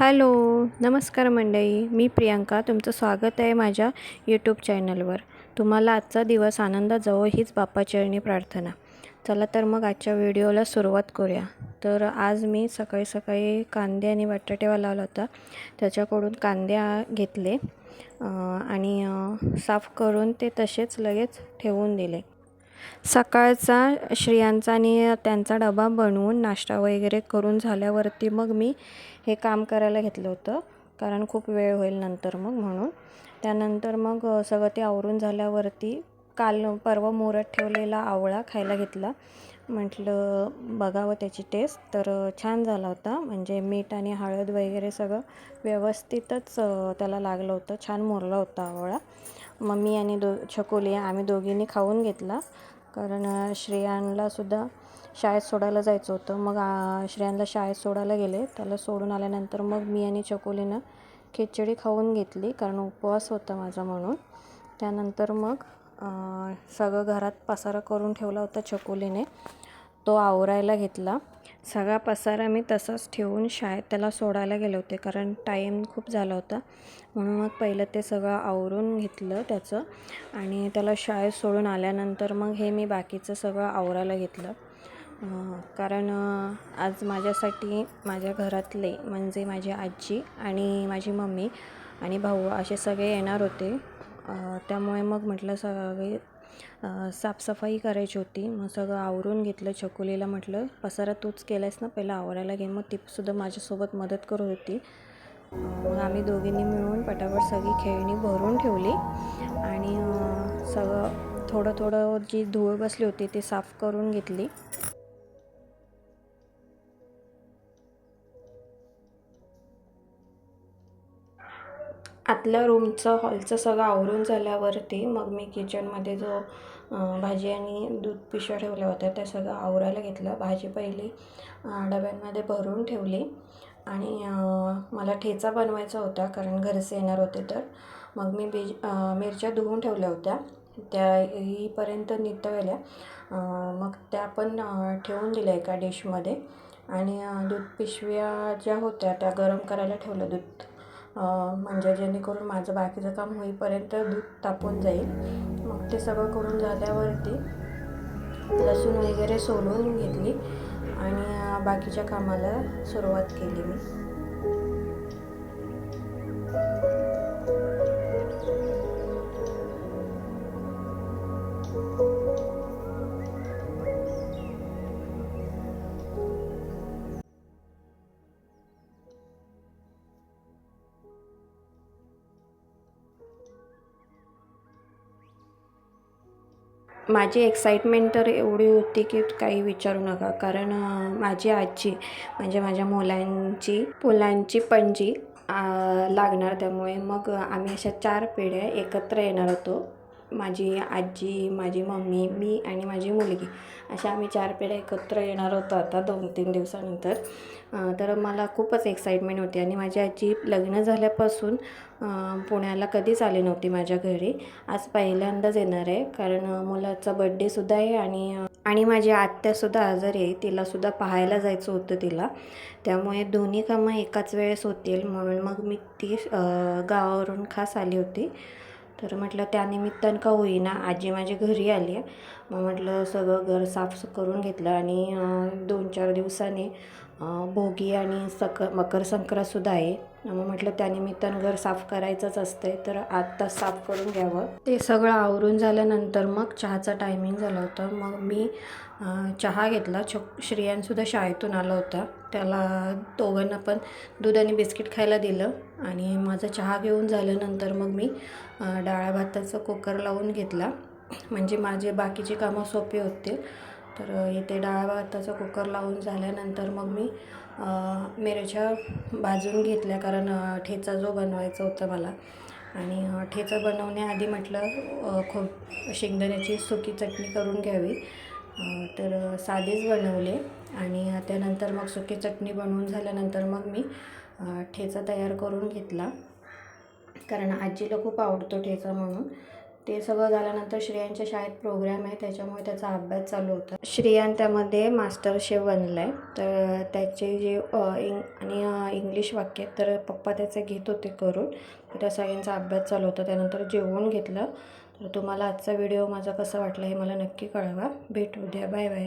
Hello, नमस्कार मंडळी. मी प्रियांका. तुमचं स्वागत आहे माझ्या यूट्यूब चॅनलवर. तुम्हाला आजचा दिवस आनंदात जावो हीच बाप्पाचरणी प्रार्थना. चला तर मग आजच्या व्हिडिओला सुरुवात करूया. तर आज मी सकाळी सकाळी कांदे आणि बटाटे लावला होता. त्याच्याकडून कांदे घेतले आणि साफ करून ते तसेच लगेच ठेवून दिले. सकाळचा श्रियांचा आणि त्यांचा डबा बनवून नाश्ता वगैरे करून झाल्यावरती मग मी हे काम करायला घेतलं होतं, कारण खूप वेळ होईल नंतर म्हणून. त्यानंतर मग सगळं ते आवरून झाल्यावरती परवा मुरत ठेवलेला आवळा खायला घेतला. म्हटलं बघावं त्याची टेस्ट. तर छान झाला होता, म्हणजे मीठ आणि हळद वगैरे सगळं व्यवस्थितच त्याला लागलं होतं. छान मुरला होता आवळा. मम्मी आणि छकुली आम्ही दोघींनी खाऊन घेतला, कारण श्रेयांलासुद्धा शाळेत सोडायला जायचं होतं. मग श्रेयांला शाळेत सोडायला गेले. त्याला सोडून आल्यानंतर मग मी आणि छकुलीनं खिचडी खाऊन घेतली, कारण उपवास होता माझा म्हणून. त्यानंतर मग सगळं घरात पसारा करून ठेवला होता छकुलीने, तो आवरायला घेतला. सगळा पसारा मी तसाच ठेवून शाळेत त्याला सोडायला गेले होते, कारण टाईम खूप झाला होता. म्हणून मग पहिलं ते सगळं आवरून घेतलं त्याचं, आणि त्याला शाळेत सोडून आल्यानंतर मग हे मी बाकीचं सगळं आवरायला घेतलं. कारण आज माझ्यासाठी माझ्या घरातले, म्हणजे माझी आजी आणि माझी मम्मी आणि भाऊ असे सगळे येणार होते. त्यामुळे मग म्हटलं सगळे साफसफाई करायची होती. मग सगळं आवरून घेतलं. छकुलीला म्हटलं पसारा तूच केलायस ना, पहिला आवरायला घे. मग तीसुद्धा माझ्यासोबत मदत करत होती. मग आम्ही दोघींनी मिळून पटापट सगळी खेळणी भरून ठेवली, आणि सगळं थोडं थोडं जी धूळ बसली होती ती साफ करून घेतली. आतल्या रूमचं हॉलचं सगळं आवरून झाल्यावरती मग मी किचनमध्ये जो भाजी आणि दूध पिशव्या ठेवल्या होत्या त्या सगळं आवरायला घेतलं. भाजी पहिली डब्यांमध्ये भरून ठेवली, आणि मला ठेचा बनवायचा होता, कारण घरचे येणार होते. तर मग मी मिरच्या धुवून ठेवल्या होत्या, त्या येईपर्यंत नितळल्या. मग त्या पण ठेवून दिल्या एका डिशमध्ये, आणि दूध पिशव्या ज्या होत्या त्या गरम करायला ठेवलं. दूध म्हणजे जेणेकरून माझं बाकीचं काम होईपर्यंत दूध तापून जाईल. मग ते सगळं करून झाल्यावरती लसूण वगैरे सोलून घेतली, आणि बाकीच्या कामाला सुरुवात केली मी. माझी एक्साइटमेंट तर एवढी होती की काही विचारू नका, कारण माझी आजी म्हणजे माझ्या मुलांची पणजी लागणार. त्यामुळे मग आम्ही अशा 4 पिढ्या एकत्र येणार होतो. माझी आजी, माझी मम्मी, मी आणि माझी मुलगी, अशा आम्ही 4 पिढ्या एकत्र येणार होतो आता 2-3 दिवसानंतर. तर मला खूपच एक्साइटमेंट होती. आणि माझी आजी लग्न झाल्यापासून पुण्याला कधीच आली नव्हती माझ्या घरी. आज पहिल्यांदाच येणार आहे, कारण मुलाचा बड्डेसुद्धा आहे, आणि माझी आत्यासुद्धा आजारी आहे. तिलासुद्धा पाहायला जायचं होतं तिला. त्यामुळे दोन्ही कामं एकाच वेळेस होतील, म्हणून मग मी ती गावावरून खास आली होती. तर म्हटलं त्यानिमित्तानं का होईना आजी माझ्या घरी आली आहे. मग म्हटलं सगळं घर साफ करून घेतलं, आणि 2-4 दिवसांनी भोगी आणि मकर संक्रांतसुद्धा आहे. मग म्हटलं त्यानिमित्तानं घर साफ करायचंच असतंय, तर आत्ताच साफ करून घ्यावं. ते सगळं आवरून झाल्यानंतर मग चहाचा टायमिंग झाला होता. मग मी चहा घेतला. श्रेयांसुद्धा शाळेतून आला होता. त्याला दोघांना पण दूध आणि बिस्किट खायला दिलं, आणि माझा चहा घेऊन झाल्यानंतर मग मी डाळ भाताचा कुकर लावून घेतला, म्हणजे माझे बाकीचे कामं सोपे होते. तर इथे डाळ भाताचा कुकर लावून झाल्यानंतर मग मी मिरच्या भाजून घेतल्या, कारण ठेचा जो बनवायचा होता मला. आणि ठेचा बनवण्याआधी म्हटलं शेंगदाण्याची सुकी चटणी करून घ्यावी. तर साधीच बनवले, आणि त्यानंतर मग सुकी चटणी बनवून झाल्यानंतर मग मी ठेचा तयार करून घेतला, कारण आजीला खूप आवडतो ठेचा म्हणून. ते सगळं झाल्यानंतर श्रेयांच्या शाळेत प्रोग्राम आहे, त्याच्यामुळे त्याचा अभ्यास चालू होता. श्रेयान त्यामध्ये मास्टर शेफ बनला आहे. तर त्याचे जे इंग्लिश वाक्य आहेत तर पप्पा त्याचे घेत होते करून. तर त्या सगळ्यांचा अभ्यास चालू होता. त्यानंतर जेवून घेतलं. तर तुम्हाला आजचा व्हिडिओ माझा कसा वाटला हे मला नक्की कळवा. भेटू द्या. Bye bye.